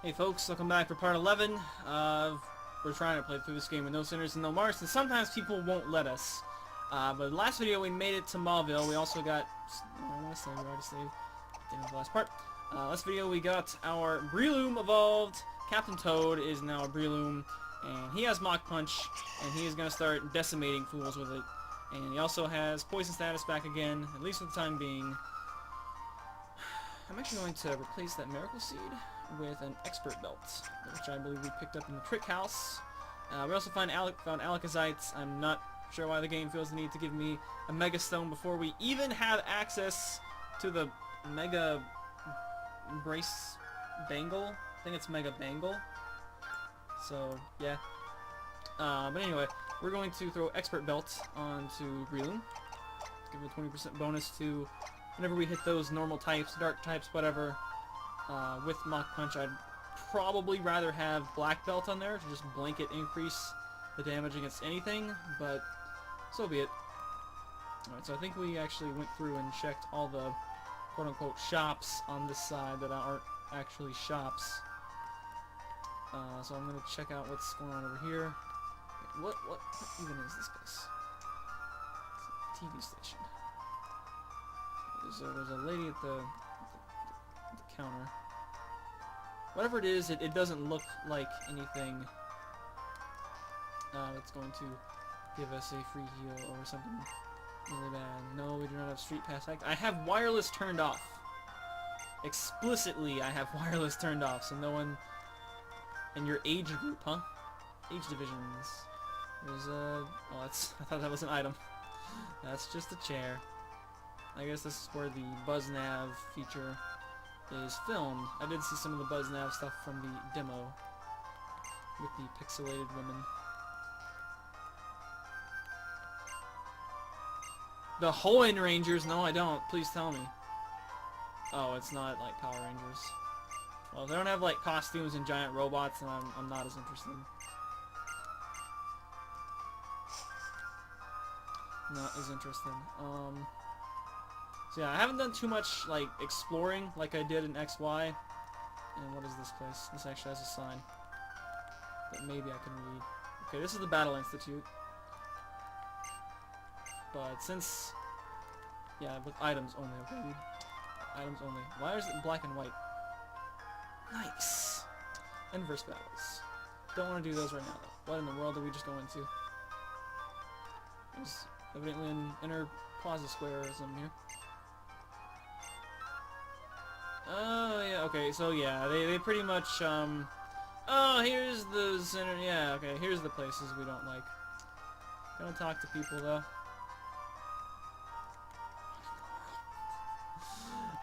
Hey folks, welcome back for part 11. We're trying to play through this game with no sinners and no marks, and sometimes people won't let us. But in the last video we made it to Mauville. We also got... I want to say we already saved. Damn it, the last part. Last video we got our Breloom evolved. Captain Toad is now a Breloom, and he has Mach Punch, and he is going to start decimating fools with it. And he also has Poison status back again, at least for the time being. I'm actually going to replace that Miracle Seed with an Expert Belt, which I believe we picked up in the Trick House. We also found Alacazites. I'm not sure why the game feels the need to give me a Mega Stone before we even have access to the Mega Brace Bangle. I think it's Mega Bangle. So, yeah. But anyway, we're going to throw Expert Belt onto Breloom. Give it a 20% bonus to whenever we hit those normal types, dark types, whatever. With Mach Punch, I'd probably rather have Black Belt on there to just blanket increase the damage against anything, but so be it. Alright, so I think we actually went through and checked all the quote-unquote shops on this side that aren't actually shops. So I'm going to check out what's going on over here. What even is this place? It's a TV station. There's a lady at the counter. Whatever it is, it doesn't look like anything that's going to give us a free heal or something really bad. No, we do not have Street Pass. I have wireless turned off. Explicitly, I have wireless turned off, so no one in your age group, huh? Age divisions. There's a... Oh, that's... I thought that was an item. That's just a chair. I guess this is where the BuzzNav feature is filmed. I did see some of the BuzzNav stuff from the demo with the pixelated women. The Hoenn Rangers? No, I don't. Please tell me. Oh, it's not like Power Rangers. Well, if they don't have like costumes and giant robots, then I'm not as interested. Not as interested. So yeah, I haven't done too much like exploring like I did in XY. And what is this place? This actually has a sign that maybe I can read. Okay, this is the Battle Institute. But since... Yeah, with items only, okay? Items only. Why is it black and white? Nice! Inverse battles. Don't want to do those right now, though. What in the world did we just go into? There's evidently an inner plaza squareism here. Oh, yeah, okay, so yeah, they pretty much, oh, here's the center, yeah, okay, here's the places we don't like. Gonna talk to people, though.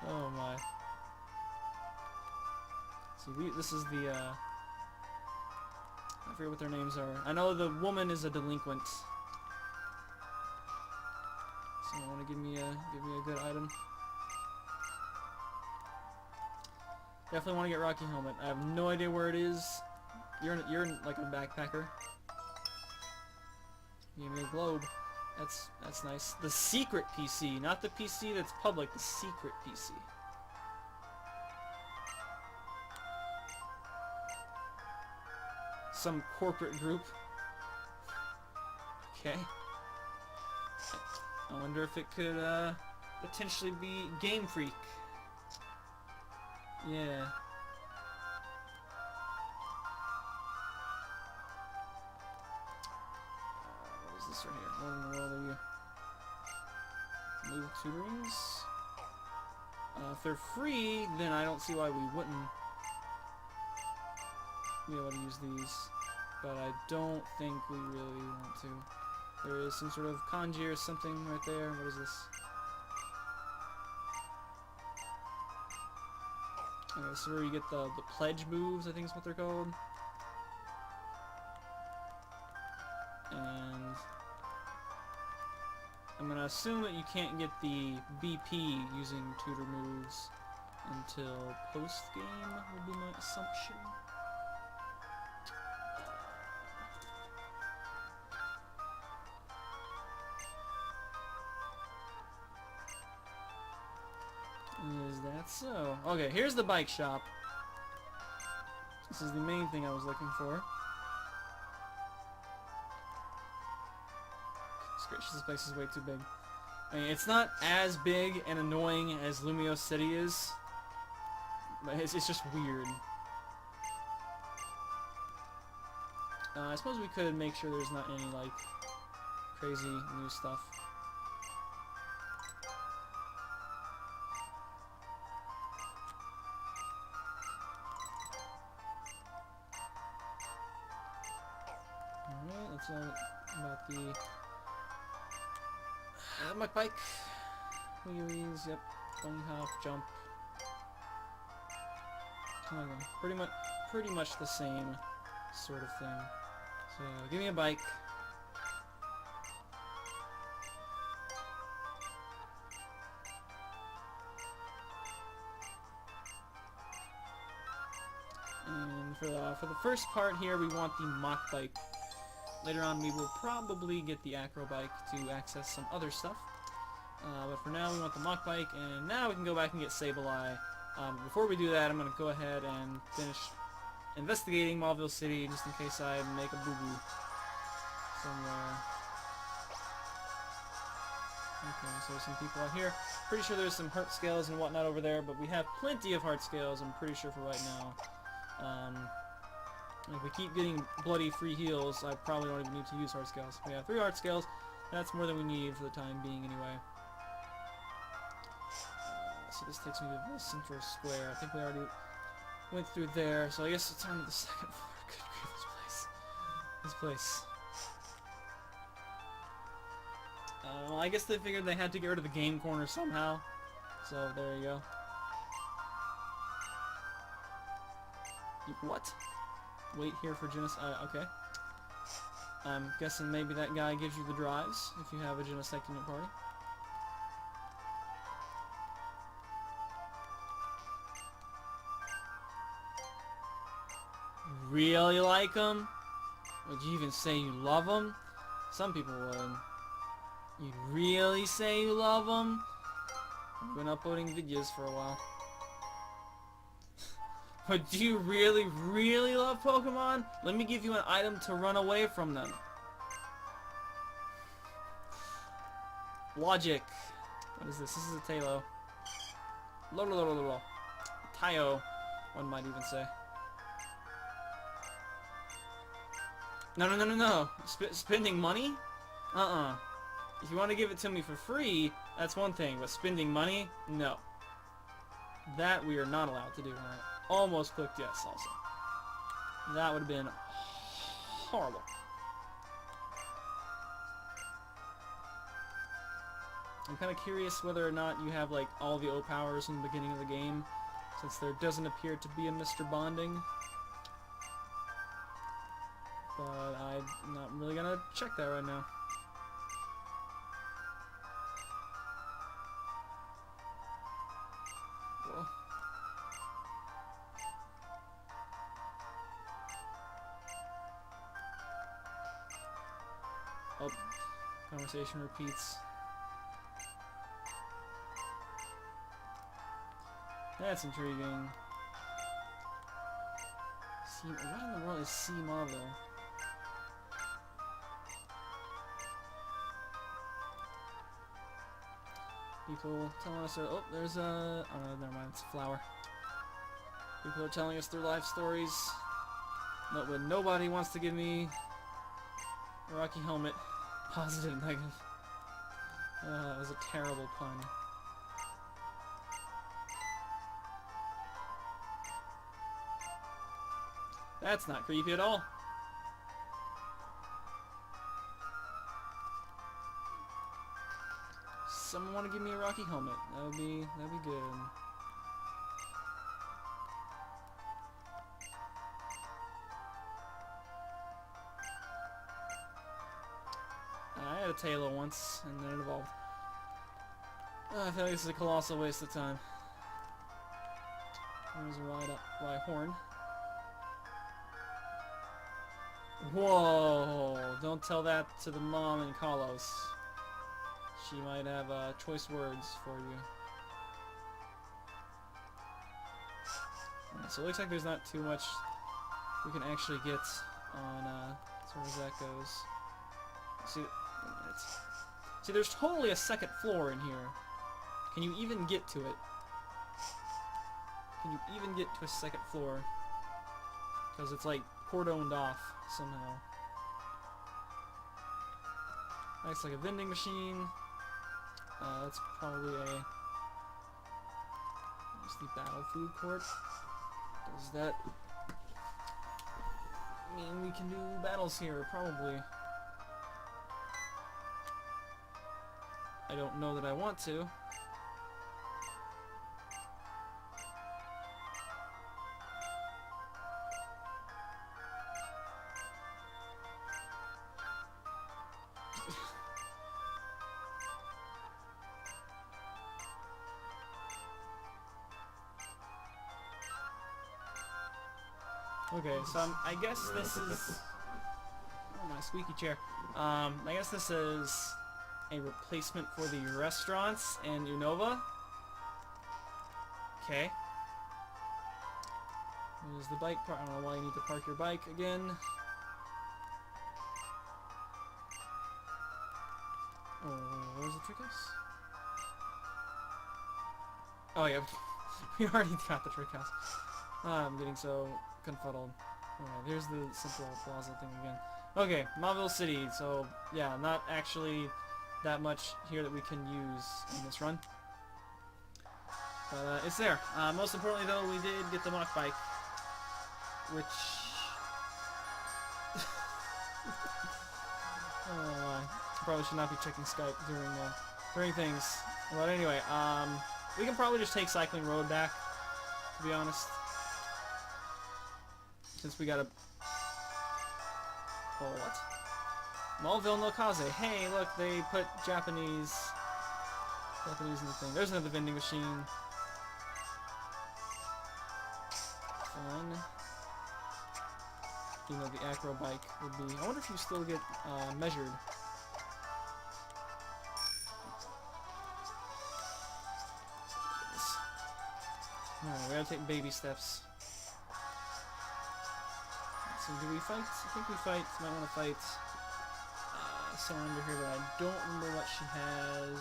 Oh, my. See, this is the, I forget what their names are. I know the woman is a delinquent. So I want to give me a good item. Definitely want to get Rocky Helmet. I have no idea where it is. You're like a backpacker. Give me a globe. That's nice. The secret PC, not the PC that's public. The secret PC. Some corporate group. Okay. I wonder if it could potentially be Game Freak. Yeah. What is this right here? What in the world are you? Move tutorings? If they're free, then I don't see why we wouldn't be able to use these. But I don't think we really want to. There is some sort of kanji or something right there. What is this? Okay, so where you get the pledge moves, I think is what they're called. And I'm gonna assume that you can't get the BP using tutor moves until post-game, would be my assumption. Is that so? Okay, here's the bike shop. This is the main thing I was looking for. Goodness gracious, this place is way too big. I mean, it's not as big and annoying as Mauville City is, but it's just weird. I suppose we could make sure there's not any, like, crazy new stuff. Alright, that's all about the... my bike. Wheelies, yep. Bunny hop, jump. Pretty much the same sort of thing. So, give me a bike. And for the first part here, we want the mock bike. Later on, we will probably get the acro bike to access some other stuff. But for now, we want the mock bike, and now we can go back and get Sableye. Before we do that, I'm going to go ahead and finish investigating Mauville City, just in case I make a boo-boo somewhere. Okay, so there's some people out here. Pretty sure there's some heart scales and whatnot over there, but we have plenty of heart scales, I'm pretty sure, for right now. If we keep getting bloody free heals, I probably don't even need to use heart scales. We have 3 heart scales. That's more than we need for the time being, anyway. So this takes me to the central square. I think we already went through there, so I guess it's on to the second floor. Good grief, this place. Well, I guess they figured they had to get rid of the game corner somehow. So there you go. What? Wait here for Genos... okay. I'm guessing maybe that guy gives you the drives if you have a Genesect in your party. Really like him? Would you even say you love him? Some people would. You'd really say you love him? I've been uploading videos for a while. But do you really, really love Pokemon? Let me give you an item to run away from them. Logic. What is this? This is a Talo. Tayo, one might even say. No. Spending money? If you want to give it to me for free, that's one thing, but spending money? No. That we are not allowed to do. Right? Almost clicked yes also. That would have been horrible. I'm kind of curious whether or not you have like all the O powers in the beginning of the game, since there doesn't appear to be a Mr. Bonding. But I'm not really gonna check that right now. Whoa. Oh, conversation repeats. That's intriguing. What in the world is C. Mauville? People telling us, oh, there's a, oh no, never mind, it's a flower. People are telling us their life stories, but when nobody wants to give me a Rocky helmet, positive and negative. That was a terrible pun. That's not creepy at all. Someone want to give me a Rocky helmet? That'd be good. I had a Talo once, and then it evolved. I feel like this is a colossal waste of time. There's a ride up by Horn. Whoa! Don't tell that to the mom in Kalos. She might have choice words for you. Alright, so it looks like there's not too much we can actually get on as far as that goes. See, see, there's totally a second floor in here. Can you even get to it? Can you even get to a second floor? Because it's like cordoned off somehow. Looks like a vending machine. That's probably a... There's the battle food court. Does that mean we can do battles here? Probably. I don't know that I want to. Okay, so I guess this is... Oh, my squeaky chair. I guess this is a replacement for the restaurants in Unova. Okay. There's the bike park. I don't know why you need to park your bike again. Oh, where's the trick house? Oh yeah, we already got the trick house. I'm getting so confuddled. Alright, there's the simple plaza thing again. Okay, Mauville City. So, yeah, not actually that much here that we can use in this run. But, it's there. Most importantly, though, we did get the mock bike. Which... oh, probably should not be checking Skype during things. But anyway, we can probably just take Cycling Road back, to be honest. Since we gotta... Oh, what? Mauville no Kaze. Hey, look, they put Japanese in the thing. There's another vending machine. Fun. You know, the acro bike would be... I wonder if you still get measured. Alright, we gotta take baby steps. So do we fight? I think we fight. Might want to fight someone under here, but I don't remember what she has.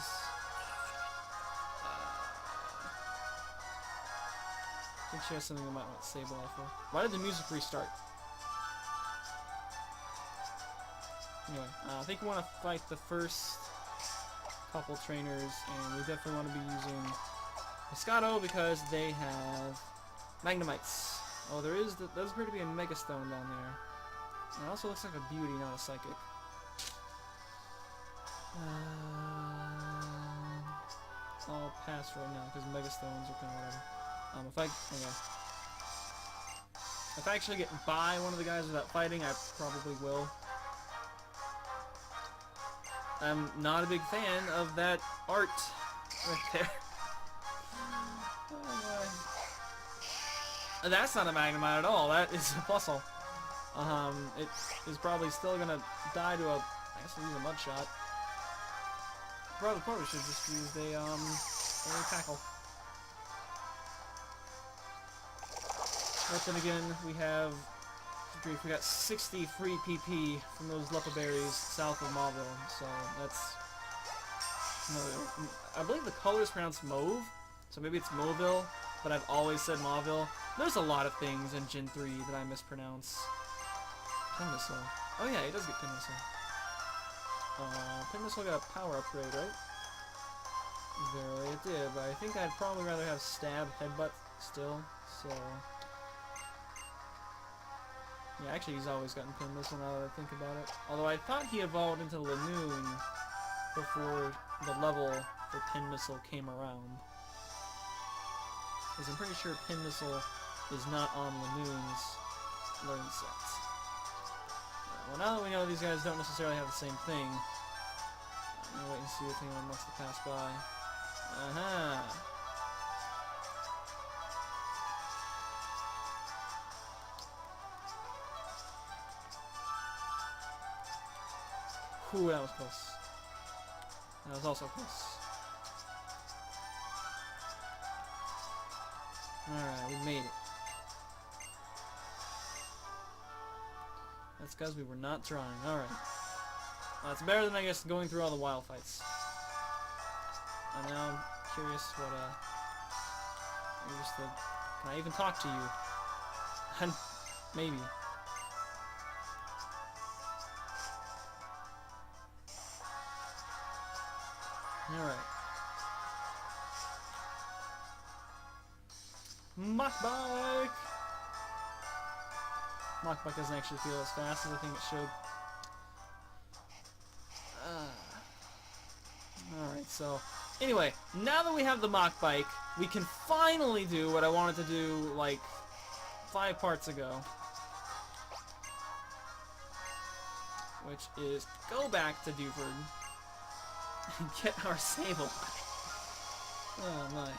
I think she has something I might want to save off for. Why did the music restart? Anyway, I think we want to fight the first couple trainers, and we definitely want to be using Moscato because they have Magnemites. Oh, does appear to be a Mega Stone down there. And it also looks like a beauty, not a psychic. I'll pass right now because Mega Stones are kind of whatever. If I actually get by one of the guys without fighting, I probably will. I'm not a big fan of that art right there. That's not a Magnemite at all. That is a Puzzle. It is probably still gonna die to a... I guess I'll use a mud shot. Probably should just use a tackle. But then again, we got 60 free PP from those Lepa berries south of Mauville, so that's... I believe the color is pronounced Mauve, so maybe it's Mauville, but I've always said Mauville. There's a lot of things in Gen 3 that I mispronounce. Pin Missile. Oh yeah, he does get Pin Missile. Pin Missile got a power upgrade, right? Verily it did, but I think I'd probably rather have Stab Headbutt still, so... Yeah, actually he's always gotten Pin Missile now that I think about it. Although I thought he evolved into Lanoon before the level for Pin Missile came around. Because I'm pretty sure Pin Missile is not on Lanoon's learn set. Well, now that we know these guys don't necessarily have the same thing, I'm gonna wait and see if anyone wants to pass by. Aha! Ooh, that was close. That was also close. Alright, we made it. That's because we were not trying. Alright. That's better than, I guess, going through all the wild fights. And now I'm curious what, you're just the... Can I even talk to you? Maybe. Alright. Mach Bike! Mach Bike doesn't actually feel as fast as I think it should. Alright, so... Anyway, now that we have the Mach Bike, we can finally do what I wanted to do, like, 5 parts ago. Which is go back to Dewford and get our Sableye. Oh my.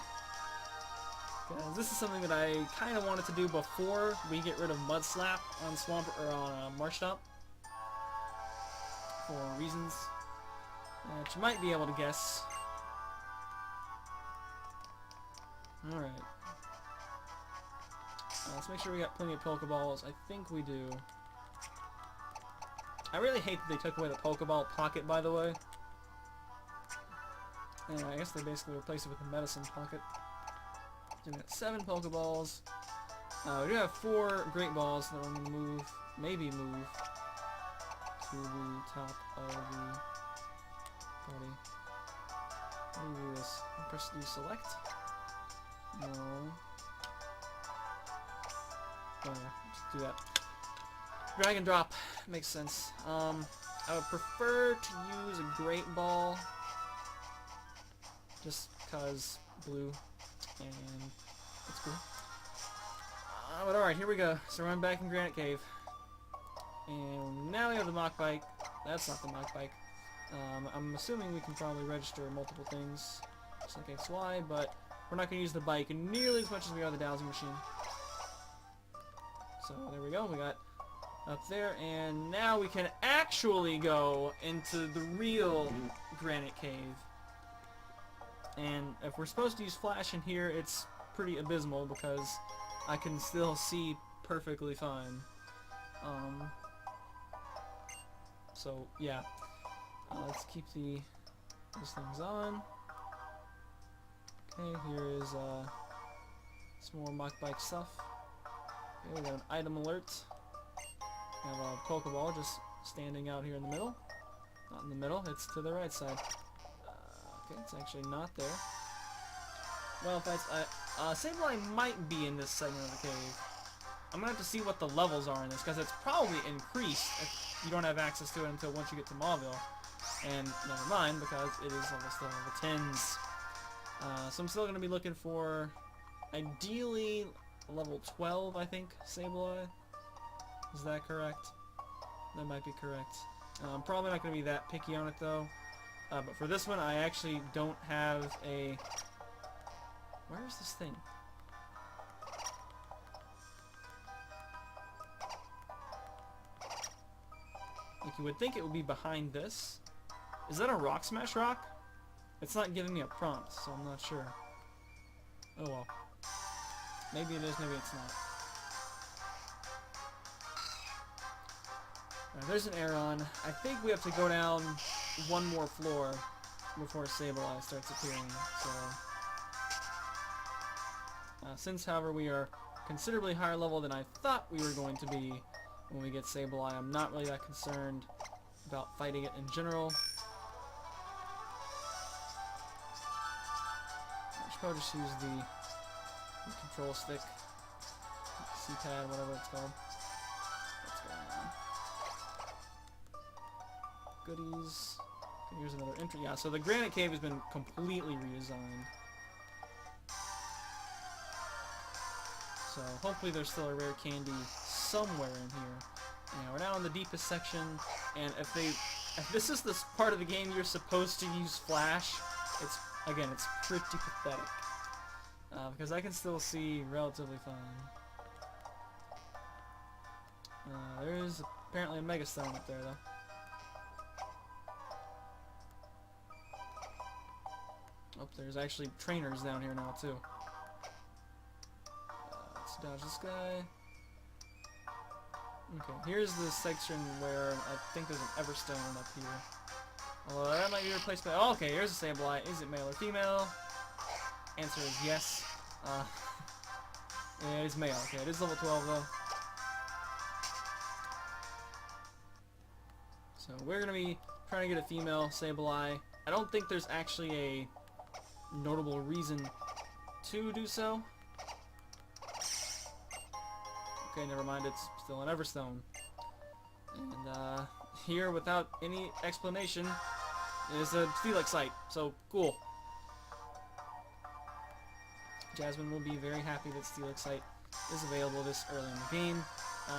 Because this is something that I kind of wanted to do before we get rid of Mud Slap on Swamp or on Marshtomp, for reasons that you might be able to guess. Alright. Let's make sure we got plenty of Pokeballs. I think we do. I really hate that they took away the Pokeball pocket, by the way. And I guess they basically replaced it with a medicine pocket. So we got 7 Pokeballs. We do have 4 Great Balls that we're going to move, maybe move, to the top of the party. Let me do this. Press do select. No. Just do that. Drag and drop. Makes sense. I would prefer to use a Great Ball. Just because blue. And it's cool. But alright, here we go. So I'm back in Granite Cave. And now we have the Mach Bike. That's not the Mach Bike. I'm assuming we can probably register multiple things, just like XY, but we're not going to use the bike nearly as much as we are the dowsing machine. So there we go, we got up there, and now we can actually go into the real Granite Cave. And if we're supposed to use Flash in here, it's pretty abysmal because I can still see perfectly fine. So yeah, let's keep these things on. Okay, here is some more Mach Bike stuff. Okay, we got an item alert. We have a Pokeball just standing out here in the middle. Not in the middle, it's to the right side. Okay, it's actually not there. Well, Sableye might be in this segment of the cave. I'm gonna have to see what the levels are in this, because it's probably increased if you don't have access to it until once you get to Mauville. And never mind, because it is still level 10s. So I'm still gonna be looking for, ideally, level 12, I think, Sableye. Is that correct? That might be correct. I'm probably not gonna be that picky on it, though. But for this one, I actually don't have a... Where is this thing? Like, you would think it would be behind this. Is that a Rock Smash rock? It's not giving me a prompt, so I'm not sure. Oh well. Maybe it is, maybe it's not. Alright, there's an Aeron. I think we have to go down one more floor before Sableye starts appearing, so... since, however, we are considerably higher level than I thought we were going to be when we get Sableye, I'm not really that concerned about fighting it in general. I should probably just use the control stick, C-pad, whatever it's called. What's going on? Goodies. Okay, here's another entry. Yeah, so the Granite Cave has been completely redesigned. So hopefully there's still a rare candy somewhere in here. Yeah, we're now in the deepest section, and if this is this part of the game you're supposed to use Flash, it's pretty pathetic. Because I can still see relatively fine. There is apparently a Mega Stone up there, though. Oh, there's actually trainers down here now, too. Let's dodge this guy. Okay, here's the section where I think there's an Everstone up here. Although that might be replaced by... Oh, okay, here's a Sableye. Is it male or female? Answer is yes. Yeah, it is male. Okay, it is level 12 though. So we're going to be trying to get a female Sableye. I don't think there's actually a notable reason to do so. Okay, never mind, it's still an Everstone. And here, without any explanation, is a Steelix, so cool. Jasmine will be very happy that Steelix is available this early in the game.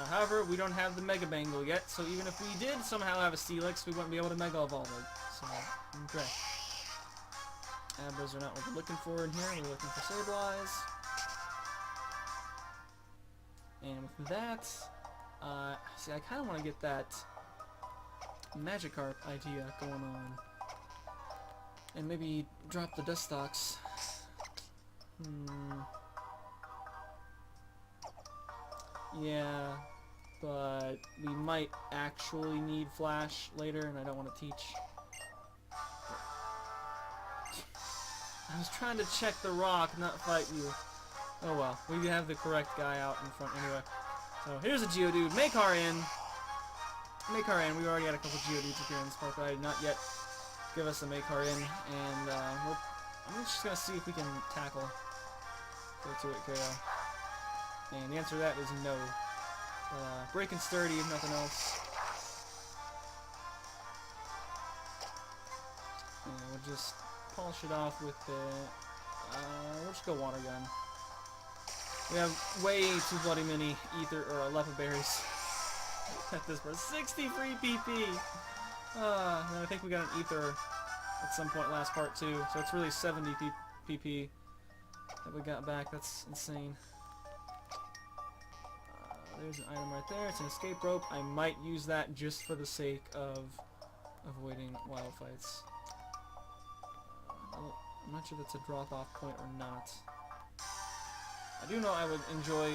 However, we don't have the Mega Bangle yet, so even if we did somehow have a Steelix, we wouldn't be able to Mega Evolve it. So, okay. Abras are not what we're looking for in here. We're looking for Sableyes. And with that, see, I kind of want to get that Magikarp idea going on. And maybe drop the Dustox. Yeah, but we might actually need Flash later, and I don't want to teach. I was trying to check the rock, not fight you. Oh well, we have the correct guy out in front anyway. So here's a Geodude. Make our in. We already had a couple Geodudes appear in this part, but I did not yet give us a Make our in. And I'm just gonna see if we can tackle. Go to it, KO. And the answer to that is no. Break and sturdy, if nothing else. And we'll just polish it off with the... we'll just go Water Gun. We have way too bloody many Ether or Leppa Berries at this point. 63 PP! And I think we got an Ether at some point last part too, so it's really 70 PP that we got back. That's insane. There's an item right there. It's an escape rope. I might use that just for the sake of avoiding wild fights. I'm not sure that's a drop-off point or not. I do know I would enjoy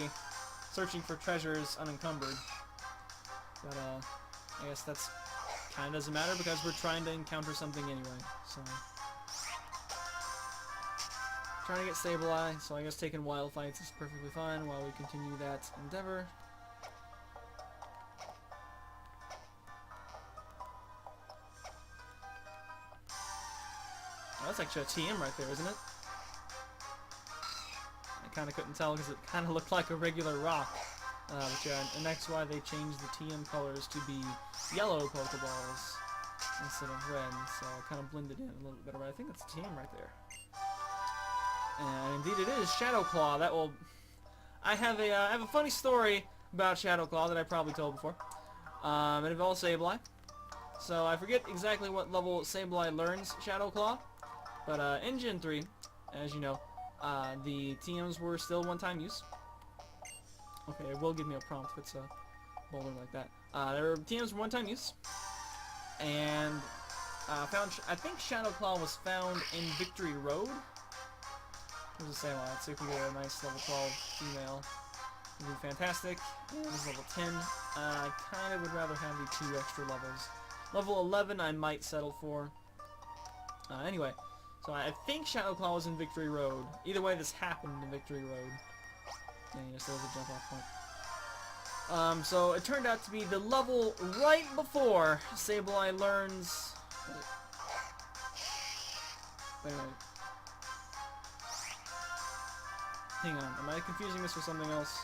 searching for treasures unencumbered. But, I guess that's kind of doesn't matter because we're trying to encounter something anyway, so... Trying to get Sableye, so I guess taking wild fights is perfectly fine while we continue that endeavor. Oh, that's actually a TM right there, isn't it? I kind of couldn't tell because it kind of looked like a regular rock. But yeah, and that's why they changed the TM colors to be yellow Pokeballs instead of red, so it kind of blended in a little bit better. But I think that's a TM right there. And indeed it is Shadow Claw. That will... I have a funny story about Shadow Claw that I probably told before. It involves Sableye. So I forget exactly what level Sableye learns Shadow Claw. But in Gen 3, as you know, the TMs were still one-time use. Okay, it will give me a prompt if it's a boulder like that. Their TMs were one-time use. And I think Shadow Claw was found in Victory Road. There's a Sableye. Let's see if we get a nice level 12 female. It would be fantastic. And this is level 10. I kind of would rather have the 2 extra levels. Level 11 I might settle for. Anyway, so I think Shadow Claw was in Victory Road. Either way, this happened in Victory Road. And yes, there was a jump off point. So it turned out to be the level right before Sableye learns... Wait a minute. Hang on, am I confusing this with something else?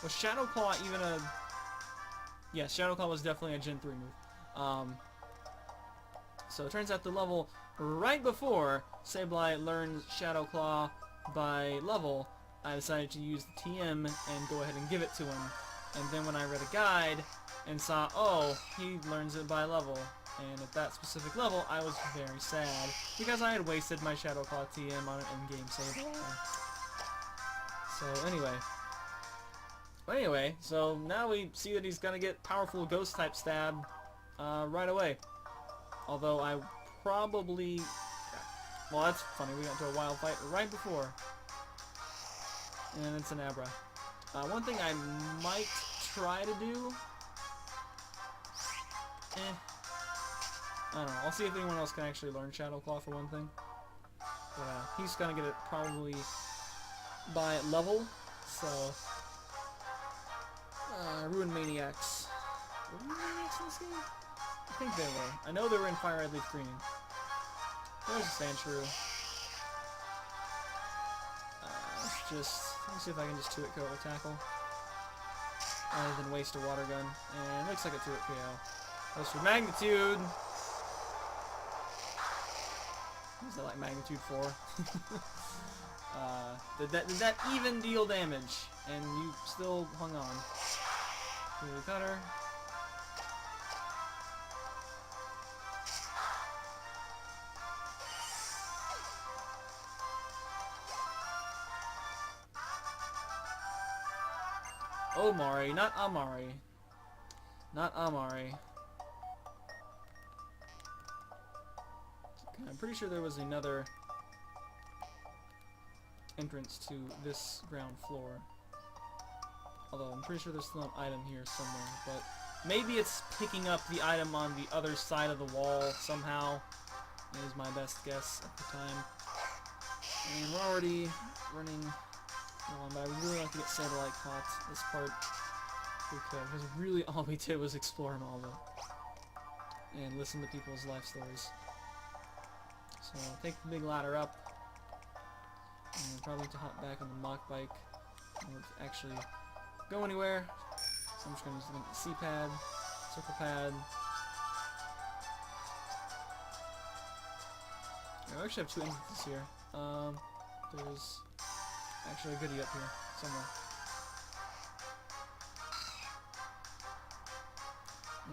Was Shadow Claw even a... Yes, Shadow Claw was definitely a Gen 3 move. So it turns out the level right before Sableye learns Shadow Claw by level, I decided to use the TM and go ahead and give it to him. And then when I read a guide and saw, oh, he learns it by level, and at that specific level, I was very sad because I had wasted my Shadow Claw TM on an in-game Sableye. So anyway, so now we see that he's gonna get powerful Ghost type stab right away. Although I probably, well, that's funny. We got into a wild fight right before, and it's an Abra. One thing I might try to do I don't know. I'll see if anyone else can actually learn Shadow Claw for one thing. But he's gonna get it probably by level. So, Ruin Maniacs. Were Ruin Maniacs in this game? I think they were. I know they were in Fire Red Leaf Green. There's a Sandshrew. Let me see if I can just 2-hit KO with Tackle. Rather than waste a Water Gun. And it looks like a 2-hit KO. Goes for Magnitude. Is that like Magnitude 4? Did that even deal damage? And you still hung on. Really Cutter. Omari, not Amari. Not Amari. Okay, I'm pretty sure there was another entrance to this ground floor. Although I'm pretty sure there's still an item here somewhere, but maybe it's picking up the item on the other side of the wall somehow. Is my best guess at the time. And we're already running on, but I would really like to get Sableye caught this part because really all we did was explore Malva and listen to people's life stories. So I'll take the big ladder up and probably to hop back on the mock bike in order to actually go anywhere. So I'm just going to use the C-pad, circle pad. I actually have 2 entrances here. There's actually a goodie up here somewhere.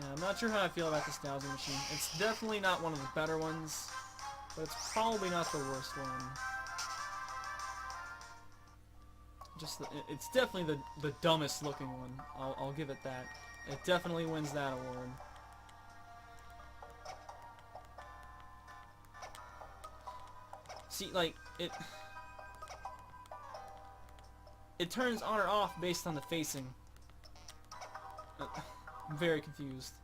Yeah, I'm not sure how I feel about this dowsing machine. It's definitely not one of the better ones, but it's probably not the worst one. It's definitely the dumbest looking one. I'll give it that. It definitely wins that award. See, like, it turns on or off based on the facing. I'm very confused.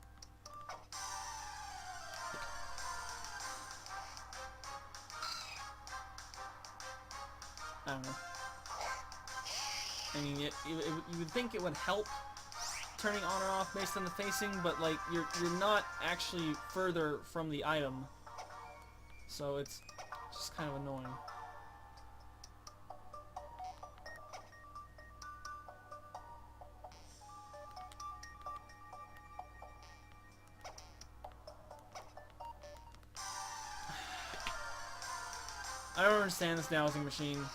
I don't know. I mean, you would think it would help turning on or off based on the facing, but like you're not actually further from the item, so it's just kind of annoying. I don't understand this dowsing machine.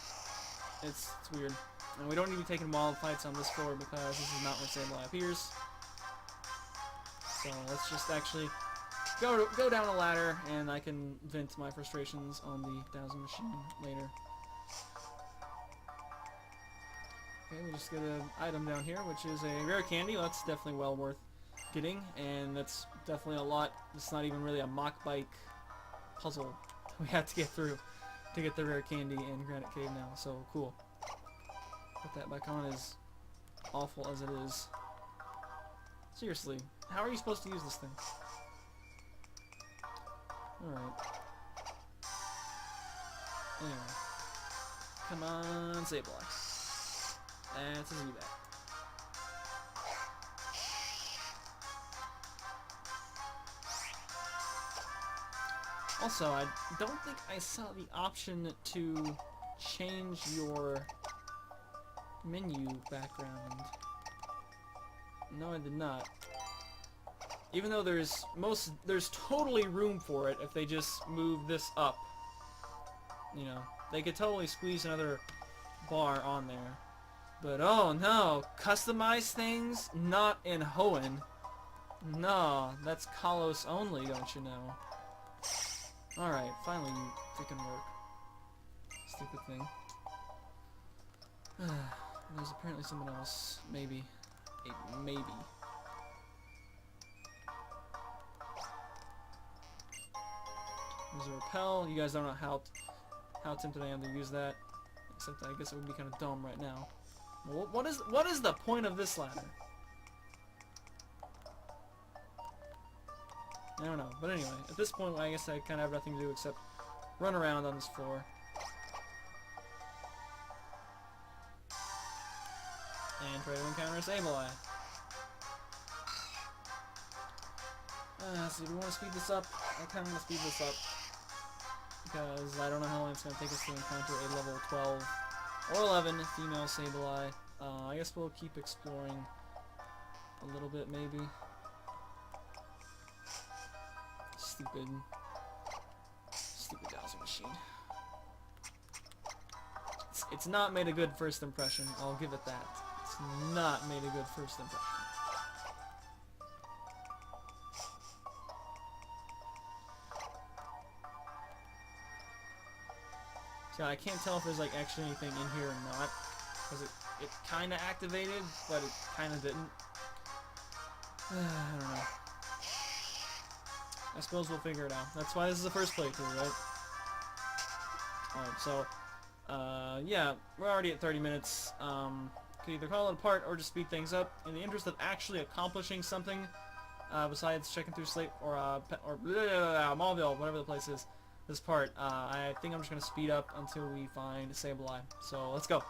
It's weird. And we don't need to be taking wild fights on this floor because this is not where Sableye appears. So let's just actually go down a ladder and I can vent my frustrations on the dowsing machine later. Okay, we just get an item down here, which is a rare candy. Well, that's definitely well worth getting, and that's definitely a lot. It's not even really a mock bike puzzle we have to get through to get the rare candy in Granite Cave now, so cool. Put that back on, as awful as it is. Seriously, how are you supposed to use this thing? Alright. Anyway. Come on, Sableye. That's a Z-Bat. Also, I don't think I saw the option to change your menu background. No, I did not. Even though there's totally room for it if they just move this up. You know, they could totally squeeze another bar on there. But oh no, customize things? Not in Hoenn. No, that's Kalos only, don't you know? Alright, finally you freaking work. Stupid thing. There's apparently someone else. Maybe. Maybe. There's a repel. You guys don't know how tempted I am to use that. Except I guess it would be kind of dumb right now. Well, what is the point of this ladder? I don't know. But anyway, at this point, I guess I kind of have nothing to do except run around on this floor. And try to encounter a Sableye. So do we want to speed this up? I kind of want to speed this up. Because I don't know how long it's going to take us to encounter a level 12 or 11 female Sableye. I guess we'll keep exploring a little bit, maybe. Stupid dowsing machine. It's not made a good first impression, I'll give it that. It's not made a good first impression. So I can't tell if there's like actually anything in here or not, because it kind of activated, but it kind of didn't. I don't know. I suppose we'll figure it out. That's why this is the first playthrough, right? Alright, so, yeah, we're already at 30 minutes. Could either call it a part or just speed things up. In the interest of actually accomplishing something, besides checking through Slate or Mauville, whatever the place is, this part, I think I'm just going to speed up until we find Sableye. So, let's go.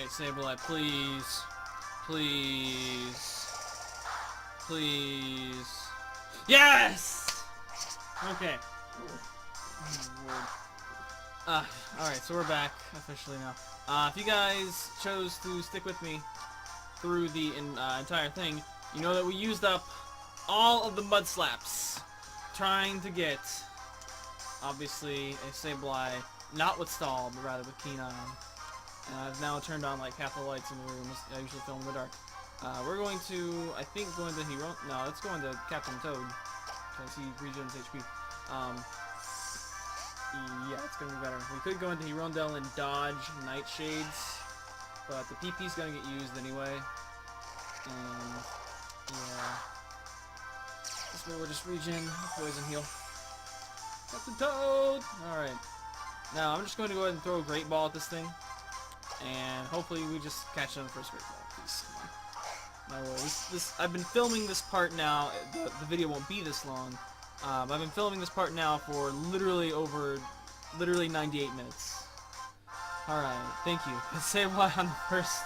Alright, Sableye, please. Please. Please. Yes! Okay. Alright, so we're back officially now. If you guys chose to stick with me through the entire thing, you know that we used up all of the mud slaps trying to get, obviously, a Sableye, not with Stall, but rather with Keen Eye. And I've now turned on like half the lights in the room. I usually film in the dark. We're going to, I think, go into Hero. No, let's go into Captain Toad because he regens HP. Yeah, it's gonna be better. We could go into Hirondelle and dodge Nightshades, but the PP's gonna get used anyway. And yeah, this way we'll just regen, poison heal. Captain Toad. All right. Now I'm just going to go ahead and throw a Great Ball at this thing. And hopefully we just catch them first Great Ball, please. My lord, I've been filming this part now. The video won't be this long. I've been filming this part now for literally 98 minutes. All right, thank you. Sableye on the first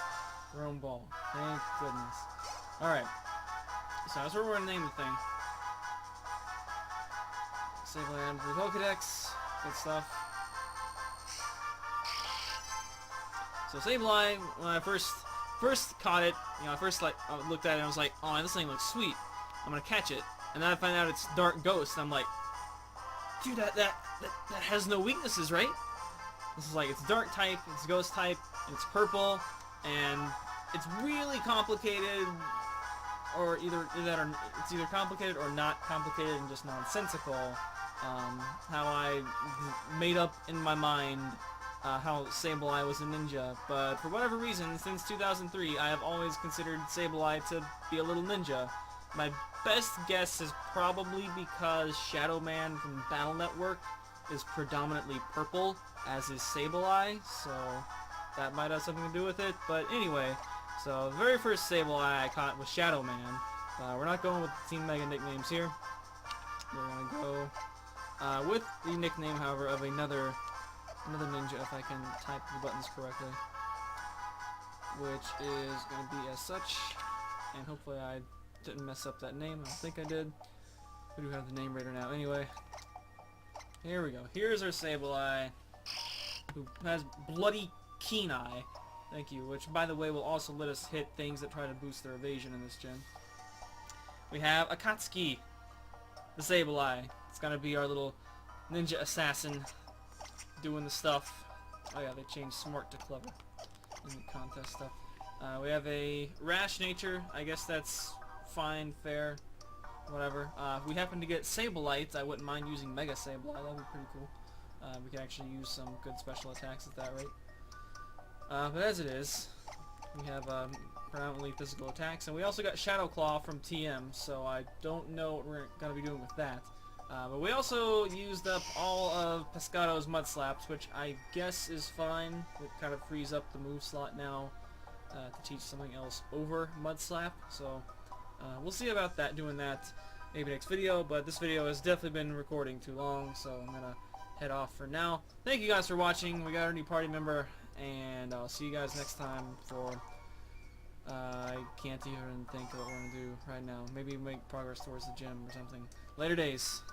thrown ball. Thank goodness. All right, so that's what we're gonna name the thing. Sableye under the Pokedex. Good stuff. So Sableye, when I first caught it, you know, I looked at it and I was like, oh, this thing looks sweet. I'm gonna catch it. And then I find out it's Dark Ghost. And I'm like, dude, that has no weaknesses, right? This is like, it's Dark type, it's Ghost type, and it's purple, and it's really complicated, or it's either complicated or not complicated and just nonsensical. How I made up in my mind how Sableye was a ninja, but for whatever reason, since 2003, I have always considered Sableye to be a little ninja. My best guess is probably because Shadow Man from Battle Network is predominantly purple, as is Sableye, so that might have something to do with it. But anyway, so the very first Sableye I caught was Shadow Man. We're not going with the Team Mega nicknames here. We're gonna go with the nickname, however, of another ninja, if I can type the buttons correctly, which is going to be as such, and hopefully I didn't mess up that name. I don't think I did. We do have the name rater now. Anyway, here we go. Here's our Sableye, who has Bloody Keen Eye. Thank you, which, by the way, will also let us hit things that try to boost their evasion in this gen. We have Akatsuki, the Sableye. It's going to be our little ninja assassin doing the stuff. Oh yeah, they changed smart to clever in the contest stuff. We have a rash nature. I guess that's fine, fair, whatever. If we happen to get Sablelites, I wouldn't mind using Mega Sableye. That'd be pretty cool. We can actually use some good special attacks at that rate. But as it is, we have predominantly physical attacks, and we also got Shadow Claw from TM, so I don't know what we're going to be doing with that. But we also used up all of Pescado's Mud Slaps, which I guess is fine. It kind of frees up the move slot now to teach something else over Mud Slap. So we'll see about that, doing that maybe next video. But this video has definitely been recording too long, so I'm going to head off for now. Thank you guys for watching. We got our new party member, and I'll see you guys next time for... I can't even think of what we're going to do right now. Maybe make progress towards the gym or something. Later days.